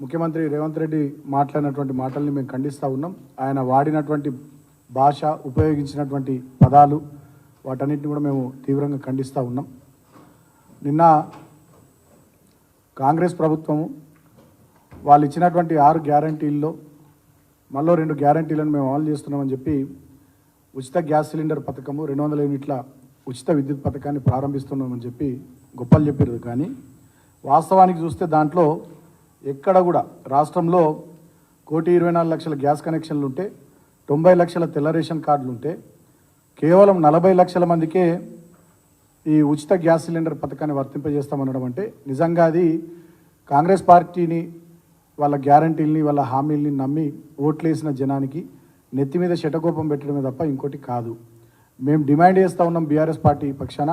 ముఖ్యమంత్రి రేవంత్ రెడ్డి మాట్లాడినటువంటి మాటల్ని మేము ఖండిస్తూ ఉన్నాం. ఆయన వాడినటువంటి భాష, ఉపయోగించినటువంటి పదాలు, వాటన్నిటిని కూడా మేము తీవ్రంగా ఖండిస్తూ ఉన్నాం. నిన్న కాంగ్రెస్ ప్రభుత్వము వాళ్ళు ఇచ్చినటువంటి 6 గ్యారంటీల్లో మళ్ళీ 2 గ్యారంటీలను మేము అమలు చేస్తున్నామని చెప్పి ఉచిత గ్యాస్ సిలిండర్ పథకము, 200 యూనిట్ల ఉచిత విద్యుత్ పథకాన్ని ప్రారంభిస్తున్నామని చెప్పి గొప్పలు చెప్పారు. కానీ వాస్తవానికి చూస్తే దాంట్లో ఎక్కడ కూడా రాష్ట్రంలో 1,24,00,000 గ్యాస్ కనెక్షన్లు ఉంటే, 90 లక్షల తెల్ల రేషన్ కార్డులు ఉంటే, కేవలం 40 లక్షల మందికే ఈ ఉచిత గ్యాస్ సిలిండర్ పథకాన్ని వర్తింపజేస్తామనడం అంటే నిజంగా అది కాంగ్రెస్ పార్టీని, వాళ్ళ గ్యారంటీల్ని, వాళ్ళ హామీల్ని నమ్మి ఓట్లేసిన జనానికి నెత్తి మీద శటకోపం పెట్టడమే తప్ప ఇంకోటి కాదు. మేము డిమాండ్ చేస్తూ ఉన్నాం బీఆర్ఎస్ పార్టీ పక్షాన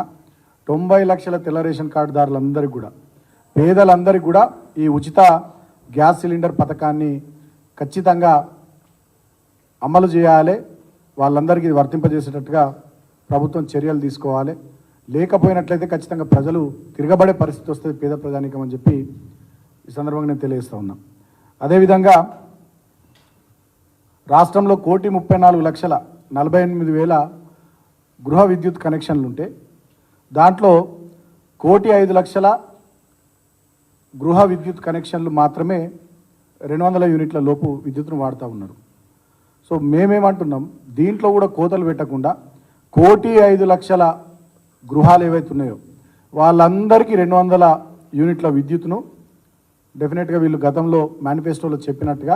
90 లక్షల తెల్ల రేషన్ కార్డుదారులందరికీ కూడా, పేదలందరికీ కూడా ఈ ఉచిత గ్యాస్ సిలిండర్ పథకాన్ని ఖచ్చితంగా అమలు చేయాలి. వాళ్ళందరికీ వర్తింపజేసేటట్టుగా ప్రభుత్వం చర్యలు తీసుకోవాలి. లేకపోయినట్లయితే ఖచ్చితంగా ప్రజలు తిరగబడే పరిస్థితి వస్తుంది పేద ప్రజానీకం అని చెప్పి ఈ సందర్భంగా నేను తెలియజేస్తూ ఉన్నా. అదేవిధంగా రాష్ట్రంలో 1,34,48,000 గృహ విద్యుత్ కనెక్షన్లు ఉంటే దాంట్లో 1,05,00,000 గృహ విద్యుత్ కనెక్షన్లు మాత్రమే 200 యూనిట్ల లోపు విద్యుత్తును వాడుతూ ఉన్నారు. సో మేమేమంటున్నాం, దీంట్లో కూడా కోతలు పెట్టకుండా 1,05,00,000 గృహాలు ఏవైతే ఉన్నాయో వాళ్ళందరికీ 200 యూనిట్ల విద్యుత్తును డెఫినెట్గా వీళ్ళు గతంలో మేనిఫెస్టోలో చెప్పినట్టుగా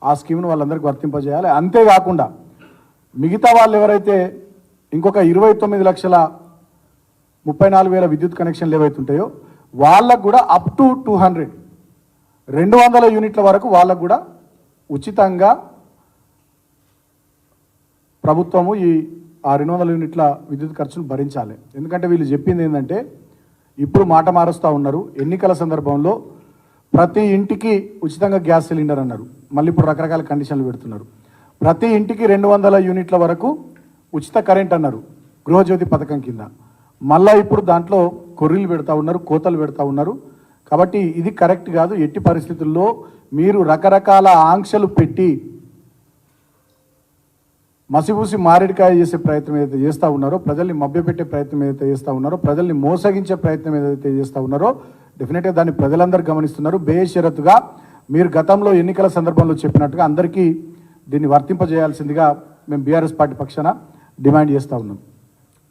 ఆ స్కీమ్ను వాళ్ళందరికీ వర్తింపజేయాలి. అంతేకాకుండా మిగతా వాళ్ళు ఎవరైతే ఇంకొక 29,34,000 విద్యుత్ కనెక్షన్లు ఏవైతే ఉంటాయో వాళ్ళకు కూడా అప్ టు 200 యూనిట్ల వరకు వాళ్ళకు కూడా ఉచితంగా ప్రభుత్వము ఆ 200 యూనిట్ల విద్యుత్ ఖర్చును భరించాలి. ఎందుకంటే వీళ్ళు చెప్పింది ఏంటంటే, ఇప్పుడు మాట మారుస్తూ ఉన్నారు. ఎన్నికల సందర్భంలో ప్రతి ఇంటికి ఉచితంగా గ్యాస్ సిలిండర్ అన్నారు, మళ్ళీ ఇప్పుడు రకరకాల కండిషన్లు పెడుతున్నారు. ప్రతి ఇంటికి 200 యూనిట్ల వరకు ఉచిత కరెంట్ అన్నారు గృహజ్యోతి పథకం కింద. మళ్ళీ ఇప్పుడు దాంట్లో కొర్రీలు పెడతా ఉన్నారు, కోతలు పెడతా ఉన్నారు. కాబట్టి ఇది కరెక్ట్ కాదు. ఎట్టి పరిస్థితుల్లో మీరు రకరకాల ఆంక్షలు పెట్టి మసిపూసి మారేడికాయ చేసే ప్రయత్నం ఏదైతే చేస్తూ ఉన్నారో, ప్రజల్ని మభ్యపెట్టే ప్రయత్నం ఏదైతే చేస్తూ ఉన్నారో, ప్రజల్ని మోసగించే ప్రయత్నం ఏదైతే చేస్తూ ఉన్నారో, డెఫినెట్గా దాన్ని ప్రజలందరూ గమనిస్తున్నారు. బేషరతుగా మీరు గతంలో ఎన్నికల సందర్భంలో చెప్పినట్టుగా అందరికీ దీన్ని వర్తింపజేయాల్సిందిగా మేము బీఆర్ఎస్ పార్టీ పక్షాన డిమాండ్ చేస్తూ ఉన్నాం.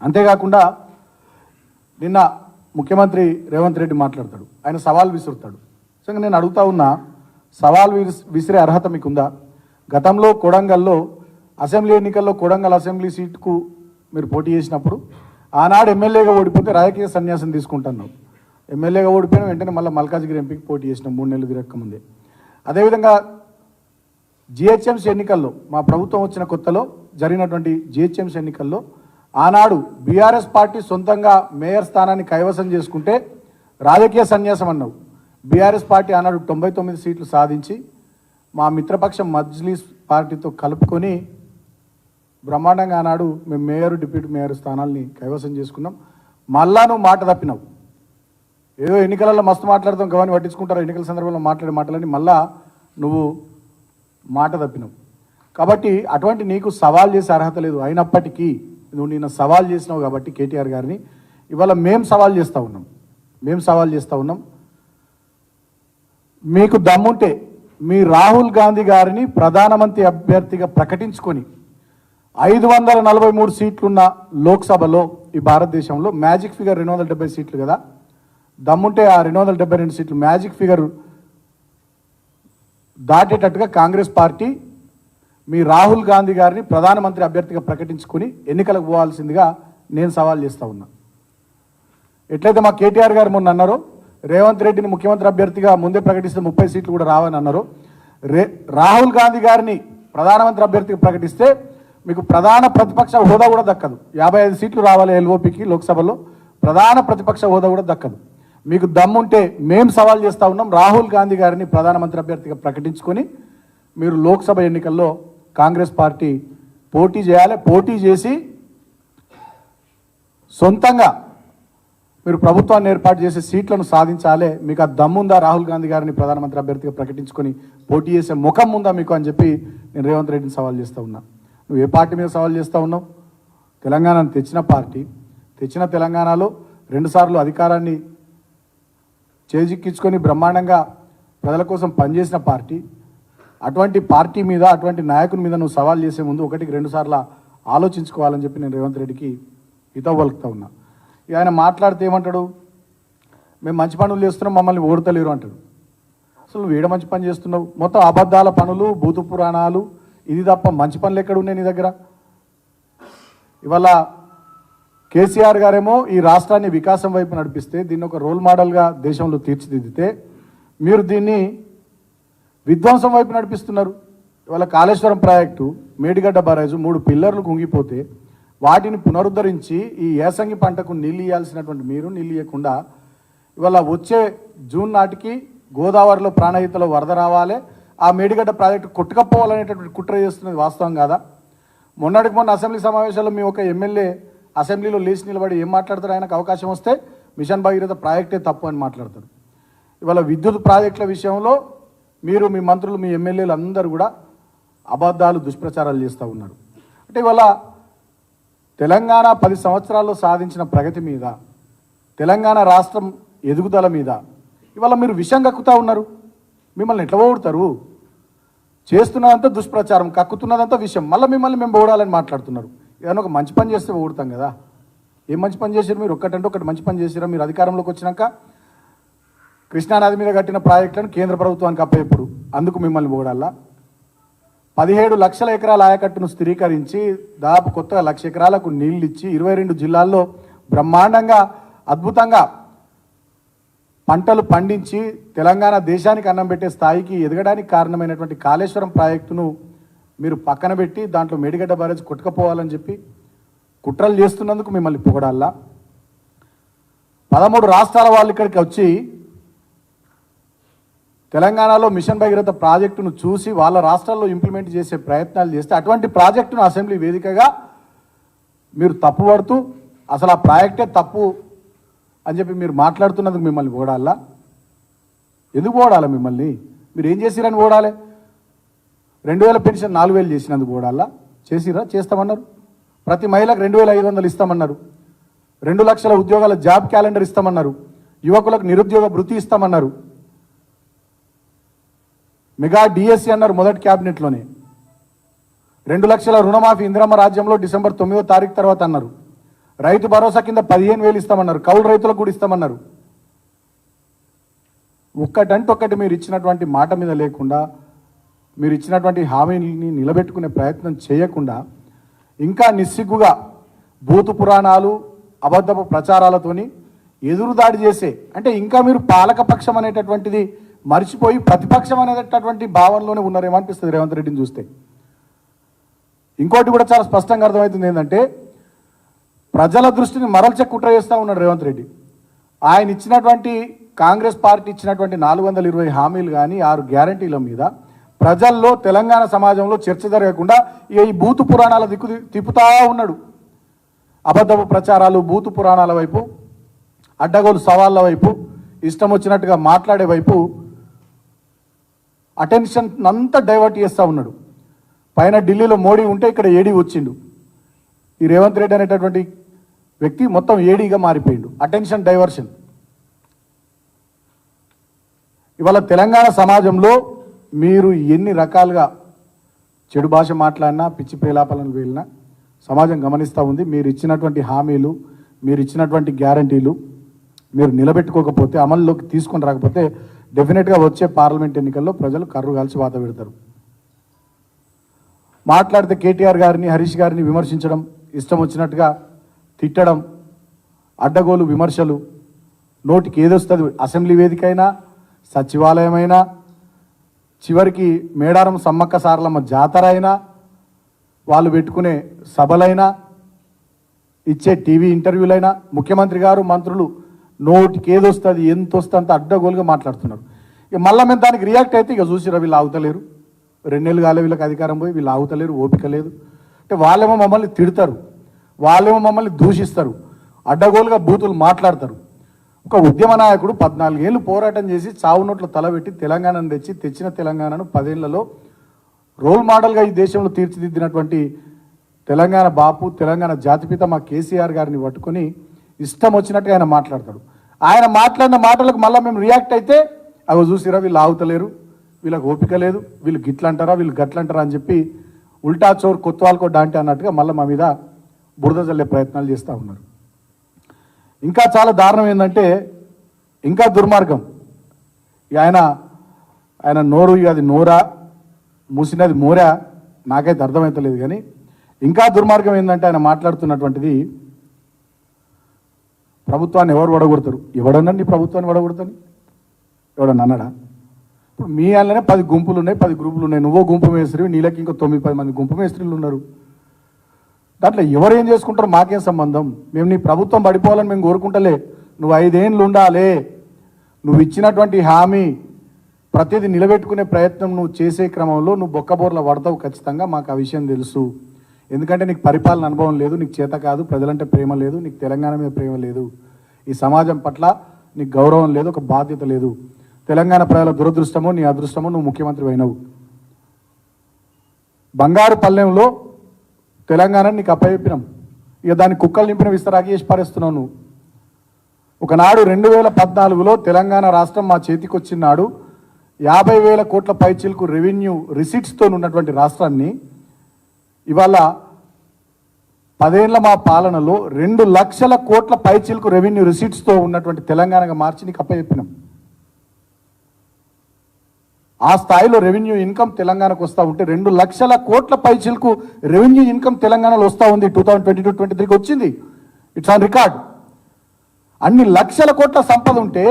అంతేకాకుండా నిన్న ముఖ్యమంత్రి రేవంత్ రెడ్డి మాట్లాడతాడు, ఆయన సవాల్ విసురుతాడు. నిజంగా నేను అడుగుతా ఉన్నా, సవాల్ విసిరే అర్హత మీకుందా? గతంలో కొడంగల్లో అసెంబ్లీ ఎన్నికల్లో కొడంగల్ అసెంబ్లీ సీటుకు మీరు పోటీ చేసినప్పుడు ఆనాడు ఎమ్మెల్యేగా ఓడిపోతే రాజకీయ సన్యాసం తీసుకుంటున్నావు. ఎమ్మెల్యేగా ఓడిపోయిన వెంటనే మళ్ళీ మల్కాజ్గిరి ఎంపీకి పోటీ చేసినాం 3 నెలలు తిరగక ముందే. అదేవిధంగా జిహెచ్ఎంసీ ఎన్నికల్లో మా ప్రభుత్వం వచ్చిన కొత్తలో జరిగినటువంటి జిహెచ్ఎంసీ ఎన్నికల్లో ఆనాడు బీఆర్ఎస్ పార్టీ సొంతంగా మేయర్ స్థానాన్ని కైవసం చేసుకుంటే రాజకీయ సన్యాసం అన్నావు. బీఆర్ఎస్ పార్టీ ఆనాడు 99 సీట్లు సాధించి మా మిత్రపక్షం మజ్లిస్ పార్టీతో కలుపుకొని బ్రహ్మాండంగా ఆనాడు మేము మేయర్, డిప్యూటీ మేయర్ స్థానాల్ని కైవసం చేసుకున్నాం. మళ్ళా నువ్వు మాట తప్పినావు. ఏదో ఎన్నికలలో మస్తు మాట్లాడతాం, గవాన్ని పట్టించుకుంటారు, ఎన్నికల సందర్భంలో మాట్లాడే మాటలని మళ్ళా నువ్వు మాట తప్పినావు. కాబట్టి అటువంటి నీకు సవాల్ చేసే అర్హత లేదు. అయినప్పటికీ నువ్వు నిన్న సవాల్ చేసినావు కాబట్టి కేటీఆర్ గారిని ఇవాళ మేము సవాల్ చేస్తూ ఉన్నాం. మీకు దమ్ముంటే మీ రాహుల్ గాంధీ గారిని ప్రధానమంత్రి అభ్యర్థిగా ప్రకటించుకొని 543 సీట్లున్న లోక్సభలో ఈ భారతదేశంలో మ్యాజిక్ ఫిగర్ 270 సీట్లు కదా, దమ్ముంటే ఆ 272 సీట్లు మ్యాజిక్ ఫిగర్ దాటేటట్టుగా కాంగ్రెస్ పార్టీ మీ రాహుల్ గాంధీ గారిని ప్రధానమంత్రి అభ్యర్థిగా ప్రకటించుకొని ఎన్నికలకు పోవాల్సిందిగా నేను సవాల్ చేస్తూ ఉన్నా. ఎట్లయితే మా కేటీఆర్ గారు మొన్న అన్నారో, రేవంత్ రెడ్డిని ముఖ్యమంత్రి అభ్యర్థిగా ముందే ప్రకటిస్తే 30 సీట్లు కూడా రావని అన్నారు. రాహుల్ గాంధీ గారిని ప్రధానమంత్రి అభ్యర్థిగా ప్రకటిస్తే మీకు ప్రధాన ప్రతిపక్ష హోదా కూడా దక్కదు. 55 సీట్లు రావాలి ఎల్ఓపికి లోక్సభలో, ప్రధాన ప్రతిపక్ష హోదా కూడా దక్కదు. మీకు దమ్ముంటే మేము సవాల్ చేస్తూ ఉన్నాం, రాహుల్ గాంధీ గారిని ప్రధానమంత్రి అభ్యర్థిగా ప్రకటించుకొని మీరు లోక్సభ ఎన్నికల్లో కాంగ్రెస్ పార్టీ పోటీ చేయాలి. పోటీ చేసి సొంతంగా మీరు ప్రభుత్వాన్ని ఏర్పాటు చేసే సీట్లను సాధించాలే, మీకు ఆ దమ్ముందా రాహుల్ గాంధీ గారిని ప్రధానమంత్రి అభ్యర్థిగా ప్రకటించుకొని పోటీ చేసే ముఖం ఉందా మీకు అని చెప్పి నేను రేవంత్ రెడ్డిని సవాల్ చేస్తూ ఉన్నా. నువ్వు ఏ పార్టీ మీద సవాల్ చేస్తూ ఉన్నావు? తెలంగాణను తెచ్చిన పార్టీ, తెచ్చిన తెలంగాణలో 2 సార్లు అధికారాన్ని చేజిక్కించుకొని బ్రహ్మాండంగా ప్రజల కోసం పనిచేసిన పార్టీ, అటువంటి పార్టీ మీద, అటువంటి నాయకుని మీద నువ్వు సవాల్ చేసే ముందు 1-2 సార్లు ఆలోచించుకోవాలని చెప్పి నేను రేవంత్ రెడ్డికి హితవు పలుకుతా ఉన్నా. ఆయన మాట్లాడితే ఏమంటాడు? మేము మంచి పనులు చేస్తున్నాం, మమ్మల్ని ఓడతలేరు అంటాడు. అసలు నువ్వు ఏడ మంచి పని చేస్తున్నావు? మొత్తం అబద్ధాల పనులు, భూతు పురాణాలు, ఇది తప్ప మంచి పనులు ఎక్కడ ఉన్నాయి నీ దగ్గర? ఇవాళ కేసీఆర్ గారేమో ఈ రాష్ట్రాన్ని వికాసం వైపు నడిపిస్తే, దీన్ని ఒక రోల్ మోడల్గా దేశంలో తీర్చిదిద్దితే, మీరు దీన్ని విధ్వంసం వైపు నడిపిస్తున్నారు. ఇవాళ కాళేశ్వరం ప్రాజెక్టు, మేడిగడ్డ బరాజు 3 పిల్లర్లు కుంగిపోతే వాటిని పునరుద్ధరించి ఈ యాసంగి పంటకు నీళ్ళు ఇవ్వాల్సినటువంటి మీరు నీళ్ళు ఇవ్వకుండా ఇవాళ వచ్చే జూన్ నాటికి గోదావరిలో ప్రాణహితలో వరద రావాలి, ఆ మేడిగడ్డ ప్రాజెక్టు కొట్టుకపోవాలనేటటువంటి కుట్ర చేస్తున్నది వాస్తవం కాదా? మొన్నటికి మొన్న అసెంబ్లీ సమావేశాల్లో మీ ఒక ఎమ్మెల్యే అసెంబ్లీలో లేచి నిలబడి ఏం మాట్లాడతారు? ఆయనకు అవకాశం వస్తే మిషన్ భగీరథ ప్రాజెక్టే తప్పు అని మాట్లాడతారు. ఇవాళ విద్యుత్ ప్రాజెక్టుల విషయంలో మీరు, మీ మంత్రులు, మీ ఎమ్మెల్యేలు అందరూ కూడా అబద్ధాలు, దుష్ప్రచారాలు చేస్తూ ఉన్నారు. అంటే ఇవాళ తెలంగాణ 10 సంవత్సరాల్లో సాధించిన ప్రగతి మీద, తెలంగాణ రాష్ట్రం ఎదుగుదల మీద ఇవాళ మీరు విషం కక్కుతూ ఉన్నారు. మిమ్మల్ని ఎట్లా ఓడుతారు? చేస్తున్నదంతా దుష్ప్రచారం, కక్కుతున్నదంతా విషయం, మళ్ళీ మిమ్మల్ని మేము ఓడాలని మాట్లాడుతున్నారు. ఏదైనా ఒక మంచి పని చేస్తే ఓడుతాం కదా. ఏం మంచి పని చేశారు మీరు? ఒక్కటంటే ఒకటి మంచి పని చేసిరా? మీరు అధికారంలోకి వచ్చినాక కృష్ణానది మీద కట్టిన ప్రాజెక్టులను కేంద్ర ప్రభుత్వానికి అప్పచెప్పుడు, అందుకు మిమ్మల్ని ఓడాలా? 17 లక్షల ఎకరాల ఆయకట్టును స్థిరీకరించి దాదాపు కొత్తగా 1,00,000 ఎకరాలకు నీళ్ళు ఇచ్చి 22 జిల్లాల్లో బ్రహ్మాండంగా అద్భుతంగా పంటలు పండించి తెలంగాణ దేశానికి అన్నం పెట్టే స్థాయికి ఎదగడానికి కారణమైనటువంటి కాళేశ్వరం ప్రాజెక్టును మీరు పక్కన పెట్టి దాంట్లో మేడిగడ్డ బ్యారేజ్ కొట్టుకపోవాలని చెప్పి కుట్రలు చేస్తున్నందుకు మిమ్మల్ని పొగడాలా? 13 రాష్ట్రాల వాళ్ళు ఇక్కడికి వచ్చి తెలంగాణలో మిషన్ భగీరథ ప్రాజెక్టును చూసి వాళ్ళ రాష్ట్రాల్లో ఇంప్లిమెంట్ చేసే ప్రయత్నాలు చేస్తే, అటువంటి ప్రాజెక్టును అసెంబ్లీ వేదికగా మీరు తప్పుపడుతూ అసలు ఆ ప్రాజెక్టే తప్పు అని చెప్పి మీరు మాట్లాడుతున్నందుకు మిమ్మల్ని ఓడాలా? ఎందుకు ఓడాలా మిమ్మల్ని? మీరు ఏం చేసిరని ఓడాలి? 2000 పెన్షన్ 4,000 చేసినందుకు ఓడాలా? చేసిరా? చేస్తామన్నారు. ప్రతి మహిళకు 2,500 ఇస్తామన్నారు. 2 లక్షల ఉద్యోగాల జాబ్ క్యాలెండర్ ఇస్తామన్నారు. యువకులకు నిరుద్యోగ భృతి ఇస్తామన్నారు. మెగా డిఎస్సి అన్నారు మొదటి క్యాబినెట్లోనే. 2 లక్షల రుణమాఫీ ఇందిరమ్మ రాజ్యంలో డిసెంబర్ 9వ తారీఖు తర్వాత అన్నారు. రైతు భరోసా కింద 15,000 ఇస్తామన్నారు. కౌలు రైతులకు కూడా ఇస్తామన్నారు. ఒక్కటి మీరు ఇచ్చినటువంటి మాట మీద లేకుండా, మీరు ఇచ్చినటువంటి హామీని నిలబెట్టుకునే ప్రయత్నం చేయకుండా ఇంకా నిస్సిగ్గుగా భూతు పురాణాలు, అబద్ధపు ప్రచారాలతోని ఎదురుదాడి చేసే, అంటే ఇంకా మీరు పాలకపక్షం అనేటటువంటిది మర్చిపోయి ప్రతిపక్షం అనేటటువంటి భావనలోనే ఉన్నారేమో అనిపిస్తుంది రేవంత్ రెడ్డిని చూస్తే. ఇంకోటి కూడా చాలా స్పష్టంగా అర్థమవుతుంది ఏంటంటే, ప్రజల దృష్టిని మరల్చే కుట్ర చేస్తూ ఉన్నాడు రేవంత్ రెడ్డి. ఆయన ఇచ్చినటువంటి, కాంగ్రెస్ పార్టీ ఇచ్చినటువంటి 420 హామీలు కానీ 6 గ్యారంటీల మీద ప్రజల్లో, తెలంగాణ సమాజంలో చర్చ జరగకుండా ఈ భూతు పురాణాల దిక్కు తిప్పుతా ఉన్నాడు. అబద్ధపు ప్రచారాలు, భూతు పురాణాల వైపు, అడ్డగోలు సవాళ్ళ వైపు, ఇష్టం వచ్చినట్టుగా మాట్లాడే వైపు అటెన్షన్ అంతా డైవర్ట్ చేస్తూ ఉన్నాడు. పైన ఢిల్లీలో మోడీ ఉంటే ఇక్కడ ఏడీ వచ్చిండు. ఈ రేవంత్ రెడ్డి అనేటటువంటి వ్యక్తి మొత్తం ఏడీగా మారిపోయిండు. Attention diversion. ఇవాళ తెలంగాణ సమాజంలో మీరు ఎన్ని రకాలుగా చెడు భాష మాట్లాడినా, పిచ్చి ప్రేలాపలను వెళ్ళినా సమాజం గమనిస్తూ ఉంది. మీరు ఇచ్చినటువంటి హామీలు, మీరు ఇచ్చినటువంటి గ్యారంటీలు మీరు నిలబెట్టుకోకపోతే, అమల్లోకి తీసుకొని రాకపోతే డెఫినెట్గా వచ్చే పార్లమెంట్ ఎన్నికల్లో ప్రజలు కర్రు కాల్చి వాత పెడతారు. మాట్లాడితే కేటీఆర్ గారిని, హరీష్ గారిని విమర్శించడం, ఇష్టం వచ్చినట్టుగా తిట్టడం, అడ్డగోలు విమర్శలు, నోటికి ఏదొస్తుంది, అసెంబ్లీ వేదికైనా, సచివాలయమైనా, చివరికి మేడారం సమ్మక్క సారలమ్మ జాతర అయినా, వాళ్ళు పెట్టుకునే సభలైనా, ఇచ్చే టీవీ ఇంటర్వ్యూలైనా, ముఖ్యమంత్రి గారు, మంత్రులు నోటికి ఏదొస్తుంది, ఎంత వస్తుంది అంత అడ్డగోలుగా మాట్లాడుతున్నారు. ఇక మళ్ళీ మేము దానికి రియాక్ట్ అయితే ఇక చూసిరా వీళ్ళు ఆగుతలేరు. 2 నెలలు కాలే వీళ్ళకి అధికారం పోయి, వీళ్ళు ఆగుతలేరు, ఓపిక లేదు. అంటే వాళ్ళేమో మమ్మల్ని తిడతారు, వాళ్ళేమో మమ్మల్ని దూషిస్తారు, అడ్డగోలుగా బూతులు మాట్లాడతారు. ఒక ఉద్యమ నాయకుడు 14 ఏళ్ళు పోరాటం చేసి చావు నోట్ల తలబెట్టి తెలంగాణను తెచ్చిన తెలంగాణను 10 ఏళ్లలో రోల్ మోడల్గా ఈ దేశంలో తీర్చిదిద్దినటువంటి తెలంగాణ బాపు, తెలంగాణ జాతిపిత మా కేసీఆర్ గారిని పట్టుకొని ఇష్టం వచ్చినట్టుగా ఆయన మాట్లాడతాడు. ఆయన మాట్లాడిన మాటలకు మళ్ళీ మేము రియాక్ట్ అయితే అవి చూసిరా వీళ్ళు ఆగుతలేరు, వీళ్ళకి ఓపిక లేదు, వీళ్ళు గిట్లంటారా వీళ్ళు గట్లంటారా అని చెప్పి ఉల్టా చోర్ కొత్తవాళ్ళకో డాంటే అన్నట్టుగా మళ్ళీ మా మీద బురద జల్లే ప్రయత్నాలు చేస్తూ ఉన్నారు. ఇంకా చాలా దారుణం ఏంటంటే, ఇంకా దుర్మార్గం, ఆయన నోరు అది నోరా మూసినది మోరా నాకైతే అర్థమవుతలేదు. కానీ ఇంకా దుర్మార్గం ఏంటంటే ఆయన మాట్లాడుతున్నటువంటిది ప్రభుత్వాన్ని ఎవరు వడగొడతారు, ఎవడనండి ప్రభుత్వాన్ని వడగొడతాని ఎవడన్నా అన్నాడా? ఇప్పుడు మీ వాళ్ళనే 10 గుంపులు ఉన్నాయి, 10 గ్రూపులు ఉన్నాయి. నువ్వో గుంపు మేస్త్రి, నీళ్ళకి ఇంకో 9-10 మంది గుంపు మేస్త్రీలు ఉన్నారు. దాంట్లో ఎవరు ఏం చేసుకుంటారో మాకేం సంబంధం? మేము నీ ప్రభుత్వం పడిపోవాలని మేము కోరుకుంటలే. నువ్వు 5 ఏళ్ళు ఉండాలి, నువ్వు ఇచ్చినటువంటి హామీ ప్రతిదీ నిలబెట్టుకునే ప్రయత్నం నువ్వు చేసే క్రమంలో నువ్వు బొక్కబోర్ల పడతావు ఖచ్చితంగా, మాకు ఆ విషయం తెలుసు. ఎందుకంటే నీకు పరిపాలన అనుభవం లేదు, నీకు చేత కాదు, ప్రజలంటే ప్రేమ లేదు, నీకు తెలంగాణ మీద ప్రేమ లేదు, ఈ సమాజం పట్ల నీకు గౌరవం లేదు, ఒక బాధ్యత లేదు. తెలంగాణ ప్రజల దురదృష్టమో నీ అదృష్టమో నువ్వు ముఖ్యమంత్రి అయినవు. బంగారు పల్లెంలో తెలంగాణని నీకు అప్పచెప్పినాం, ఇక దాన్ని కుక్కలు నింపిన విస్తరాకి చేసి పారేస్తున్నావు నువ్వు. ఒకనాడు 2014లో తెలంగాణ రాష్ట్రం మా చేతికి వచ్చినాడు 50,000 కోట్ల పైచిలకు రెవెన్యూ రిసీట్స్తో ఉన్నటువంటి రాష్ట్రాన్ని ఇవాళ 10 ఏళ్ల మా పాలనలో 2 లక్షల కోట్ల పైచిలకు రెవెన్యూ రిసీట్స్తో ఉన్నటువంటి తెలంగాణగా మార్చి నీకు అప్పచెప్పినాం. ఆ స్థాయిలో రెవెన్యూ ఇన్కమ్ తెలంగాణకు వస్తూ ఉంటే 2 లక్షల కోట్ల పైచిలకు రెవెన్యూ ఇన్కమ్ తెలంగాణలో వస్తూ ఉంది. 2022-23కి వచ్చింది, ఇట్స్ ఆన్ రికార్డ్. అన్ని లక్షల కోట్ల సంపద ఉంటే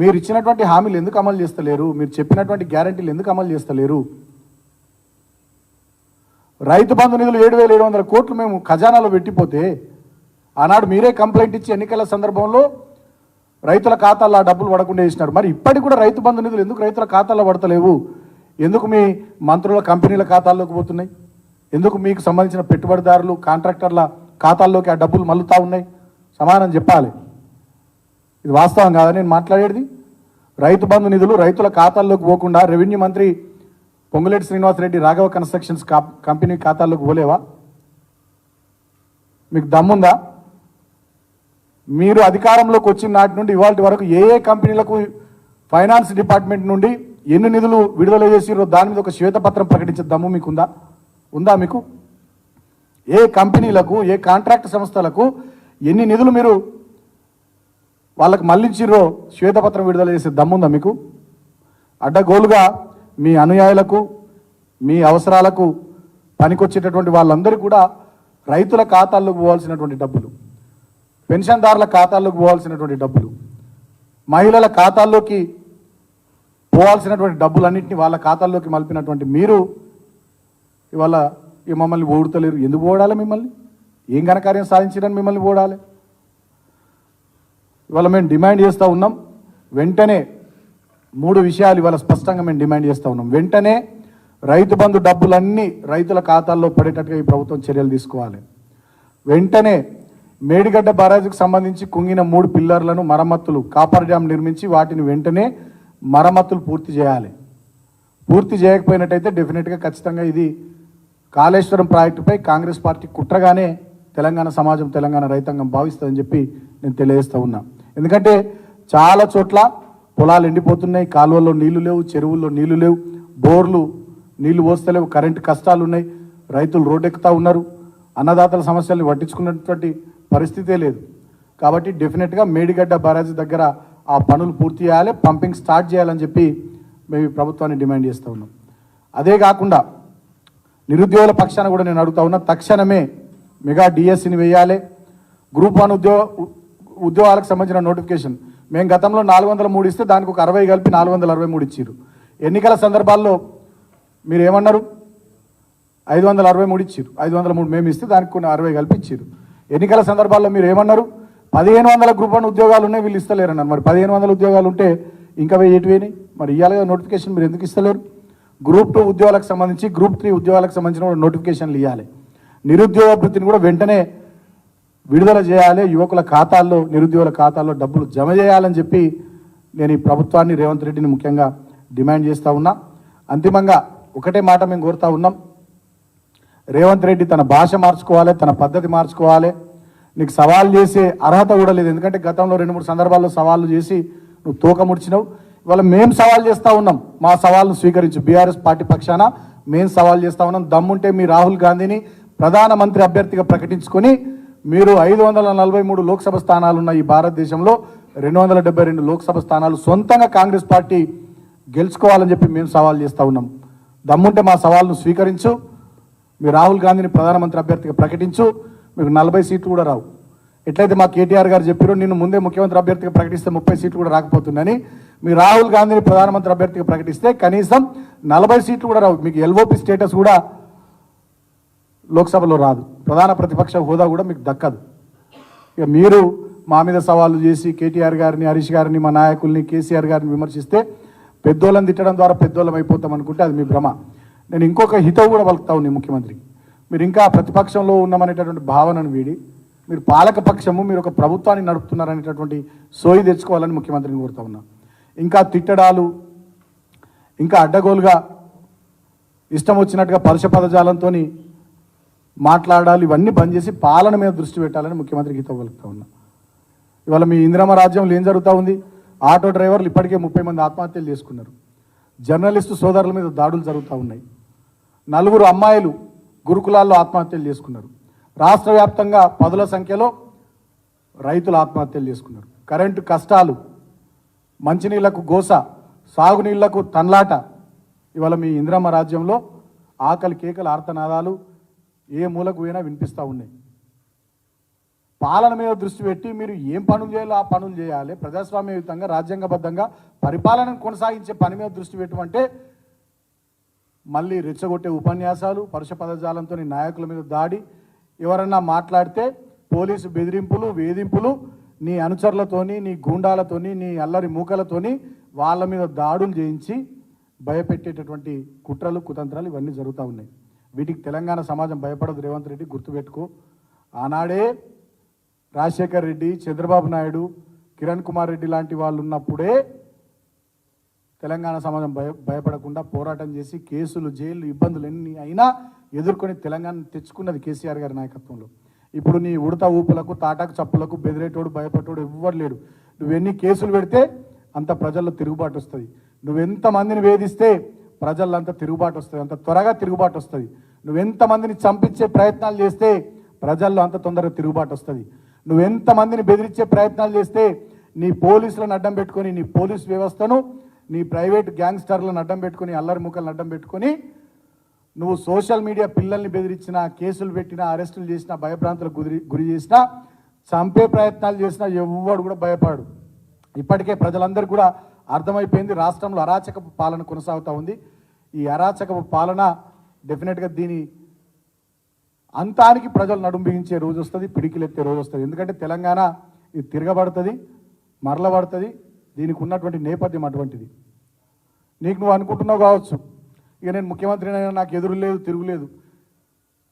మీరు ఇచ్చినటువంటి హామీలు ఎందుకు అమలు చేస్తలేరు? మీరు చెప్పినటువంటి గ్యారంటీలు ఎందుకు అమలు చేస్తలేరు? రైతు బంధు నిధులు 7,700 కోట్లు మేము ఖజానాలో పెట్టిపోతే ఆనాడు మీరే కంప్లైంట్ ఇచ్చి ఎన్నికల సందర్భంలో రైతుల ఖాతాల్లో ఆ డబ్బులు పడకుండా వేసినారు. మరి ఇప్పటికి కూడా రైతు బంధు నిధులు ఎందుకు రైతుల ఖాతాల్లో పడతలేవు? ఎందుకు మీ మంత్రుల కంపెనీల ఖాతాల్లోకి పోతున్నాయి? ఎందుకు మీకు సంబంధించిన పెట్టుబడిదారులు కాంట్రాక్టర్ల ఖాతాల్లోకి ఆ డబ్బులు మల్లుతూ ఉన్నాయి? సమాధానం చెప్పాలి. ఇది వాస్తవం కాదా నేను మాట్లాడేది? రైతు బంధు నిధులు రైతుల ఖాతాల్లోకి పోకుండా రెవెన్యూ మంత్రి పొంగులేటి శ్రీనివాసరెడ్డి రాఘవ కన్స్ట్రక్షన్స్ కంపెనీ ఖాతాల్లోకి పోలేవా? మీకు దమ్ముందా? మీరు అధికారంలోకి వచ్చిన నాటి నుండి ఇవాళ వరకు ఏ కంపెనీలకు ఫైనాన్స్ డిపార్ట్మెంట్ నుండి ఎన్ని నిధులు విడుదల చేసిరో దాని మీద ఒక శ్వేతపత్రం ప్రకటించే దమ్ము మీకుందా? ఉందా మీకు? ఏ కంపెనీలకు ఏ కాంట్రాక్ట్ సంస్థలకు ఎన్ని నిధులు మీరు వాళ్ళకు మళ్ళించిరో శ్వేతపత్రం విడుదల చేసే దమ్ముందా మీకు? అడ్డగోలుగా మీ అనుయాయులకు మీ అవసరాలకు పనికొచ్చేటటువంటి వాళ్ళందరూ కూడా రైతుల ఖాతాల్లోకి పోవాల్సినటువంటి డబ్బులు, పెన్షన్దారుల ఖాతాల్లోకి పోవాల్సినటువంటి డబ్బులు, మహిళల ఖాతాల్లోకి పోవాల్సినటువంటి డబ్బులన్నింటినీ వాళ్ళ ఖాతాల్లోకి మలిపినటువంటి మీరు ఇవాళ మమ్మల్ని ఓడుతలేరు. ఎందుకు ఓడాలి? మిమ్మల్ని ఏం ఘనకార్యం సాధించడానికి మిమ్మల్ని ఓడాలి? ఇవాళ మేము డిమాండ్ చేస్తూ ఉన్నాం, వెంటనే 3 విషయాలు ఇవాళ స్పష్టంగా మేము డిమాండ్ చేస్తూ ఉన్నాం. వెంటనే రైతు బంధు డబ్బులన్నీ రైతుల ఖాతాల్లో పడేటట్టుగా ఈ ప్రభుత్వం చర్యలు తీసుకోవాలి. వెంటనే మేడిగడ్డ బారాజుకు సంబంధించి కుంగిన 3 పిల్లర్లను మరమ్మతులు, కాపర్ డ్యామ్ నిర్మించి వాటిని వెంటనే మరమ్మతులు పూర్తి చేయాలి. పూర్తి చేయకపోయినట్టయితే డెఫినెట్గా ఖచ్చితంగా ఇది కాళేశ్వరం ప్రాజెక్టుపై కాంగ్రెస్ పార్టీ కుట్రగానే తెలంగాణ సమాజం, తెలంగాణ రైతాంగం భావిస్తుందని చెప్పి నేను తెలియజేస్తూ ఉన్నా. ఎందుకంటే చాలా చోట్ల పొలాలు ఎండిపోతున్నాయి, కాలువల్లో నీళ్లు లేవు, చెరువుల్లో నీళ్లు లేవు, బోర్లు నీళ్లు పోస్తలేవు, కరెంటు కష్టాలు ఉన్నాయి, రైతులు రోడ్డెక్కుతూ ఉన్నారు, అన్నదాతల సమస్యల్ని పట్టించుకున్నటువంటి పరిస్థితే లేదు. కాబట్టి డెఫినెట్గా మేడిగడ్డ బ్యారేజ్ దగ్గర ఆ పనులు పూర్తి చేయాలి, పంపింగ్ స్టార్ట్ చేయాలని చెప్పి మేము ఈ ప్రభుత్వాన్ని డిమాండ్ చేస్తూ ఉన్నాం. అదే కాకుండా నిరుద్యోగుల పక్షాన కూడా నేను అడుగుతా ఉన్నా, తక్షణమే మెగా డిఎస్సిని వేయాలి. గ్రూప్ 1 ఉద్యోగాలకు సంబంధించిన నోటిఫికేషన్ మేము గతంలో 403 ఇస్తే దానికి ఒక 60 కలిపి 463 ఇచ్చారు. ఎన్నికల సందర్భాల్లో మీరు ఏమన్నారు? 563 ఇచ్చారు. 503 మేము ఇస్తే దానికి కొన్ని 60 కలిపి ఇచ్చారు. ఎన్నికల సందర్భాల్లో మీరు ఏమన్నారు? 1500 గ్రూప్ 1 ఉద్యోగాలు ఉన్నాయి, వీళ్ళు ఇస్తలేరన్నారు. మరి 1500 ఉద్యోగాలు ఉంటే ఇంకా వేయటివేని మరి ఇవ్వాలి కదా నోటిఫికేషన్, మీరు ఎందుకు ఇస్తలేరు? గ్రూప్ 2 ఉద్యోగాలకు సంబంధించి, గ్రూప్ 3 ఉద్యోగాలకు సంబంధించిన నోటిఫికేషన్లు ఇవ్వాలి. నిరుద్యోగ వృత్తిని కూడా వెంటనే విడుదల చేయాలి, యువకుల ఖాతాల్లో నిరుద్యోగుల ఖాతాల్లో డబ్బులు జమ చేయాలని చెప్పి నేను ఈ ప్రభుత్వాన్ని రేవంత్ రెడ్డిని ముఖ్యంగా డిమాండ్ చేస్తూ ఉన్నా. అంతిమంగా ఒకటే మాట మేము కోరుతా ఉన్నాం, రేవంత్ రెడ్డి తన భాష మార్చుకోవాలి, తన పద్ధతి మార్చుకోవాలి. నీకు సవాల్ చేసే అర్హత కూడా లేదు, ఎందుకంటే గతంలో 2-3 సందర్భాల్లో సవాళ్ళు చేసి నువ్వు తోక ముడిచినావు. ఇవాళ మేము సవాల్ చేస్తూ ఉన్నాం, మా సవాల్ను స్వీకరించు. బీఆర్ఎస్ పార్టీ పక్షాన మేము సవాల్ చేస్తూ ఉన్నాం. దమ్ముంటే మీ రాహుల్ గాంధీని ప్రధానమంత్రి అభ్యర్థిగా ప్రకటించుకొని మీరు 543 లోక్సభ స్థానాలున్న ఈ భారతదేశంలో 272 లోక్సభ స్థానాలు సొంతంగా కాంగ్రెస్ పార్టీ గెలుచుకోవాలని చెప్పి మేము సవాల్ చేస్తూ ఉన్నాం. దమ్ముంటే మా సవాల్ను స్వీకరించు, మీ రాహుల్ గాంధీని ప్రధానమంత్రి అభ్యర్థిగా ప్రకటించు. మీకు 40 సీట్లు కూడా రావు. ఎట్లయితే మా కేటీఆర్ గారు చెప్పారో, నిన్ను ముందే ముఖ్యమంత్రి అభ్యర్థిగా ప్రకటిస్తే 30 సీట్లు కూడా రాకపోతుందని, మీ రాహుల్ గాంధీని ప్రధానమంత్రి అభ్యర్థిగా ప్రకటిస్తే కనీసం 40 సీట్లు కూడా రావు. మీకు ఎల్ఓపి స్టేటస్ కూడా లోక్సభలో రాదు, ప్రధాన ప్రతిపక్ష హోదా కూడా మీకు దక్కదు. ఇక మీరు మా మీద సవాళ్ళు చేసి కేటీఆర్ గారిని, హరీష్ గారిని, మా నాయకుల్ని, కేసీఆర్ గారిని విమర్శిస్తే పెద్దోళ్ళని తిట్టడం ద్వారా పెద్దోళ్ళం అయిపోతాం అనుకుంటే అది మీ భ్రమ. నేను ఇంకొక హితవు కూడా పలుకుతా ఉంది ముఖ్యమంత్రికి, మీరు ఇంకా ప్రతిపక్షంలో ఉన్నామనేటటువంటి భావనను వీడి మీరు పాలక పక్షము, మీరు ఒక ప్రభుత్వాన్ని నడుపుతున్నారనేటటువంటి సోయి తెచ్చుకోవాలని ముఖ్యమంత్రిని కోరుతా ఉన్నా. ఇంకా తిట్టడాలు, ఇంకా అడ్డగోలుగా ఇష్టం వచ్చినట్టుగా పరుష పదజాలంతో మాట్లాడాలి, ఇవన్నీ బంద్ చేసి పాలన మీద దృష్టి పెట్టాలని ముఖ్యమంత్రికి హితవు పలుకుతా ఉన్నా. ఇవాళ మీ ఇందిరమ్మ రాజ్యంలో ఏం జరుగుతూ ఉంది? ఆటో డ్రైవర్లు ఇప్పటికే 30 మంది ఆత్మహత్యలు చేసుకున్నారు. జర్నలిస్టు సోదరుల మీద దాడులు జరుగుతూ ఉన్నాయి. 4 అమ్మాయిలు గురుకులాల్లో ఆత్మహత్యలు చేసుకున్నారు. రాష్ట్ర వ్యాప్తంగా 10ల సంఖ్యలో రైతులు ఆత్మహత్యలు చేసుకున్నారు. కరెంటు కష్టాలు, మంచినీళ్లకు గోస, సాగునీళ్లకు తన్లాట. ఇవాళ మీ ఇందిరమ్మ రాజ్యంలో ఆకలి కేకలు, ఆర్తనాదాలు ఏ మూలకు పోయినా వినిపిస్తూ ఉన్నాయి. పాలన మీద దృష్టి పెట్టి మీరు ఏం పనులు చేయాలో ఆ పనులు చేయాలి. ప్రజాస్వామ్యయుతంగా రాజ్యాంగబద్ధంగా పరిపాలనను కొనసాగించే పని మీద దృష్టి పెట్టమంటే మళ్ళీ రెచ్చగొట్టే ఉపన్యాసాలు, పరుష పదజాలంతో నాయకుల మీద దాడి, ఎవరన్నా మాట్లాడితే పోలీసు బెదిరింపులు, వేధింపులు, నీ అనుచరులతోని, నీ గూండాలతోని, నీ అల్లరి మూకలతోని వాళ్ళ మీద దాడులు చేయించి భయపెట్టేటటువంటి కుట్రలు, కుతంత్రాలు ఇవన్నీ జరుగుతూ ఉన్నాయి. వీటికి తెలంగాణ సమాజం భయపడదు. రేవంత్ రెడ్డి గుర్తుపెట్టుకో, ఆనాడే రాజశేఖర్ రెడ్డి, చంద్రబాబు నాయుడు, కిరణ్ కుమార్ రెడ్డి లాంటి వాళ్ళు ఉన్నప్పుడే తెలంగాణ సమాజం భయపడకుండా పోరాటం చేసి కేసులు, జైలు, ఇబ్బందులు ఎన్ని అయినా ఎదుర్కొని తెలంగాణ తెచ్చుకున్నది కేసీఆర్ గారి నాయకత్వంలో. ఇప్పుడు నీ ఉడత ఊపులకు, తాటాకు చప్పులకు బెదిరేటోడు, భయపడేటోడు ఎవ్వరు లేడు. నువ్వెన్ని కేసులు పెడితే అంత ప్రజల్లో తిరుగుబాటు వస్తుంది. నువ్వెంతమందిని వేధిస్తే ప్రజల్లో అంత తిరుగుబాటు వస్తుంది, అంత త్వరగా తిరుగుబాటు వస్తుంది. నువ్వెంతమందిని చంపించే ప్రయత్నాలు చేస్తే ప్రజల్లో అంత తొందరగా తిరుగుబాటు వస్తుంది. నువ్వెంతమందిని బెదిరించే ప్రయత్నాలు చేస్తే నీ పోలీసులను అడ్డం పెట్టుకొని, నీ పోలీస్ వ్యవస్థను, నీ ప్రైవేట్ గ్యాంగ్స్టర్లను అడ్డం పెట్టుకొని, అల్లరి ముక్కలను అడ్డం పెట్టుకొని నువ్వు సోషల్ మీడియా పిల్లల్ని బెదిరించినా, కేసులు పెట్టినా, అరెస్టులు చేసినా, భయభ్రాంతులకు గురి చేసినా, చంపే ప్రయత్నాలు చేసినా ఎవ్వడు కూడా భయపడు. ఇప్పటికే ప్రజలందరికీ కూడా అర్థమైపోయింది, రాష్ట్రంలో అరాచకపు పాలన కొనసాగుతూ ఉంది. ఈ అరాచకపు పాలన డెఫినెట్గా దీని అంతానికి ప్రజలు నడుం బిగించే రోజు వస్తుంది, పిడికిలెత్తే రోజు వస్తుంది. ఎందుకంటే తెలంగాణ ఇది తిరగబడుతుంది, మరలబడుతుంది. దీనికి ఉన్నటువంటి నేపథ్యం అటువంటిది. నీకు నువ్వు అనుకుంటున్నావు కావచ్చు, ఇక నేను ముఖ్యమంత్రి అయినా నాకు ఎదురు లేదు, తిరుగులేదు.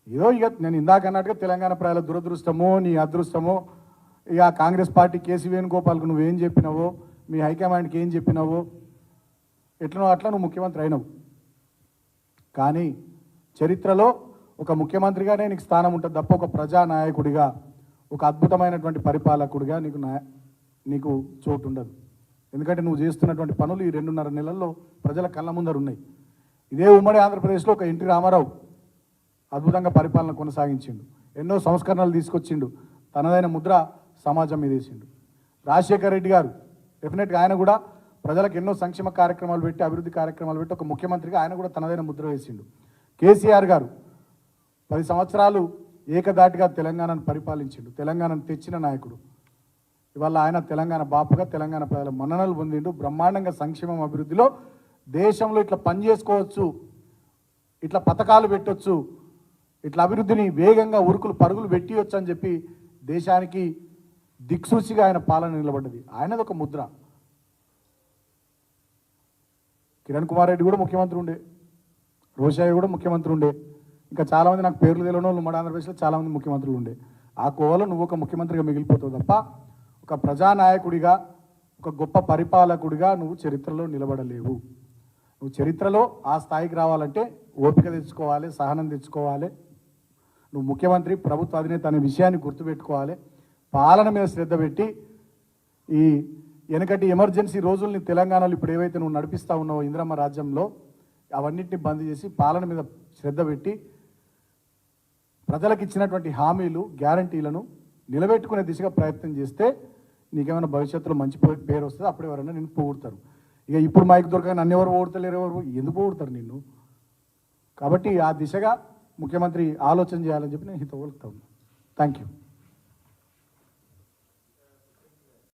ఏదో ఇక నేను ఇందాక అన్నట్టుగా తెలంగాణ ప్రజల దురదృష్టమో, నీ అదృష్టమో, ఇక కాంగ్రెస్ పార్టీ కేసీ వేణుగోపాల్కు నువ్వేం చెప్పినావో, మీ హైకమాండ్కి ఏం చెప్పినావో, ఎట్లనో అట్లా నువ్వు ముఖ్యమంత్రి అయినావు. కానీ చరిత్రలో ఒక ముఖ్యమంత్రిగానే నీకు స్థానం ఉంటుంది తప్ప ఒక ప్రజానాయకుడిగా, ఒక అద్భుతమైనటువంటి పరిపాలకుడిగా నీకు చోటు ఉండదు. ఎందుకంటే నువ్వు చేస్తున్నటువంటి పనులు ఈ 2.5 నెలల్లో ప్రజల కళ్ళ ముందర ఉన్నాయి. ఇదే ఉమ్మడి ఆంధ్రప్రదేశ్లో ఒక ఎన్టీ రామారావు అద్భుతంగా పరిపాలన కొనసాగించిండు, ఎన్నో సంస్కరణలు తీసుకొచ్చిండు, తనదైన ముద్ర సమాజం మీద వేసిండు. రాజశేఖర్ రెడ్డి గారు డెఫినెట్గా ఆయన కూడా ప్రజలకు ఎన్నో సంక్షేమ కార్యక్రమాలు పెట్టి, అభివృద్ధి కార్యక్రమాలు పెట్టి ఒక ముఖ్యమంత్రిగా ఆయన కూడా తనదైన ముద్ర వేసిండు. కేసీఆర్ గారు 10 సంవత్సరాలు ఏకదాటిగా తెలంగాణను పరిపాలించిండు, తెలంగాణను తెచ్చిన నాయకుడు. ఇవాళ ఆయన తెలంగాణ బాపుగా తెలంగాణ ప్రజల మన్ననలు పొందిండు. బ్రహ్మాండంగా సంక్షేమం, అభివృద్ధిలో దేశంలో ఇట్లా పని చేసుకోవచ్చు, ఇట్లా పథకాలు పెట్టవచ్చు, ఇట్లా అభివృద్ధిని వేగంగా ఉరుకులు పరుగులు పెట్టియొచ్చు అని చెప్పి దేశానికి దిక్సూచిగా ఆయన పాలన నిలబడ్డది. ఆయనది ఒక ముద్ర. కిరణ్ కుమార్ రెడ్డి కూడా ముఖ్యమంత్రి ఉండే, రోషయ్య కూడా ముఖ్యమంత్రి ఉండే, ఇంకా చాలామంది నాకు పేర్లు తెలియని వాళ్ళు మన ఆంధ్రప్రదేశ్లో చాలామంది ముఖ్యమంత్రులు ఉండే. ఆ కోవలో నువ్వు ఒక ముఖ్యమంత్రిగా మిగిలిపోతావు తప్ప ఒక ప్రజానాయకుడిగా ఒక గొప్ప పరిపాలకుడిగా నువ్వు చరిత్రలో నిలబడలేవు. నువ్వు చరిత్రలో ఆ స్థాయికి రావాలంటే ఓపిక తెచ్చుకోవాలి, సహనం తెచ్చుకోవాలి. నువ్వు ముఖ్యమంత్రి, ప్రభుత్వ అధినేత అనే విషయాన్ని గుర్తుపెట్టుకోవాలి. పాలన మీద శ్రద్ధ పెట్టి ఈ వెనకటి ఎమర్జెన్సీ రోజుల్ని తెలంగాణలో ఇప్పుడు ఏవైతే నువ్వు నడిపిస్తూ ఉన్నావో ఇందిరమ్మ రాజ్యంలో అవన్నింటినీ బంద్ చేసి పాలన మీద శ్రద్ధ పెట్టి ప్రజలకు ఇచ్చినటువంటి హామీలు, గ్యారంటీలను నిలబెట్టుకునే దిశగా ప్రయత్నం చేస్తే నీకేమైనా భవిష్యత్తులో మంచి పేరు వస్తుంది. అప్పుడు ఎవరైనా నిన్ను పొగుడతారు. ఇక ఇప్పుడు మైక్ దొరకగా నన్ను ఎవరు పొగుడతలేరు, ఎవరు ఎందుకు పొగుడతారు నిన్ను? కాబట్టి ఆ దిశగా ముఖ్యమంత్రి ఆలోచన చేయాలని చెప్పి నేను హితవు పలుకుతా ఉన్నాను. Thank you.